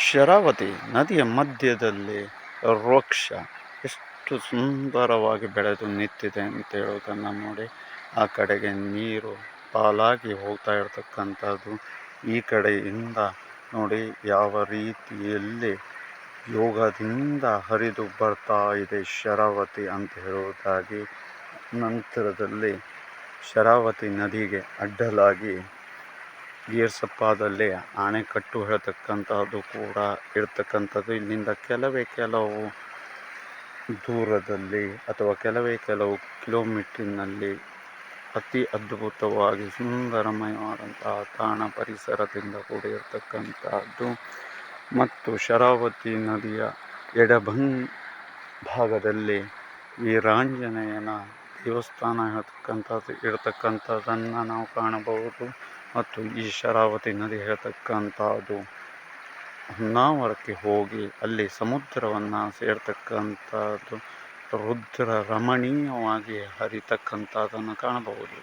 ಶರಾವತಿ ನದಿಯ ಮಧ್ಯದಲ್ಲಿ ವೃಕ್ಷ ಎಷ್ಟು ಸುಂದರವಾಗಿ ಬೆಳೆದು ನಿಂತಿದೆ ಅಂತ ಹೇಳುವುದನ್ನು ನೋಡಿ. ಆ ಕಡೆಗೆ ನೀರು ಪಾಲಾಗಿ ಹೋಗ್ತಾ ಇರತಕ್ಕಂಥದ್ದು, ಈ ಕಡೆಯಿಂದ ನೋಡಿ ಯಾವ ರೀತಿಯಲ್ಲಿ ಯೋಗದಿಂದ ಹರಿದು ಬರ್ತಾ ಇದೆ ಶರಾವತಿ ಅಂತ ಹೇಳುವುದಾಗಿ. ನಂತರದಲ್ಲಿ ಶರಾವತಿ ನದಿಗೆ ಅಡ್ಡಲಾಗಿ ಗೇರ್ಸಪ್ಪಾದಲ್ಲಿ ಅಣೆಕಟ್ಟು ಹೇಳ್ತಕ್ಕಂಥದ್ದು ಕೂಡ ಇರ್ತಕ್ಕಂಥದ್ದು. ಇಲ್ಲಿಂದ ಕೆಲವು ದೂರದಲ್ಲಿ ಅಥವಾ ಕೆಲವು ಕಿಲೋಮೀಟರ್ನಲ್ಲಿ ಅತಿ ಅದ್ಭುತವಾಗಿ ಸುಂದರಮಯವಾದಂತಹ ತಾಣ ಪರಿಸರದಿಂದ ಕೂಡಿರ್ತಕ್ಕಂಥದ್ದು. ಮತ್ತು ಶರಾವತಿ ನದಿಯ ಭಾಗದಲ್ಲಿ ವೀರಾಂಜನೇಯನ ದೇವಸ್ಥಾನ ಇರತಕ್ಕಂಥದ್ದನ್ನು ನಾವು ಕಾಣಬಹುದು. ಮತ್ತು ಈ ಶರಾವತಿ ನದಿ ಹೇಳ್ತಕ್ಕಂಥದ್ದು ಹೊನ್ನಾವರಕ್ಕೆ ಹೋಗಿ ಅಲ್ಲಿ ಸಮುದ್ರವನ್ನು ಸೇರ್ತಕ್ಕಂಥದ್ದು ರುದ್ರ ರಮಣೀಯವಾಗಿ ಹರಿತಕ್ಕಂಥದ್ದನ್ನು ಕಾಣಬಹುದು.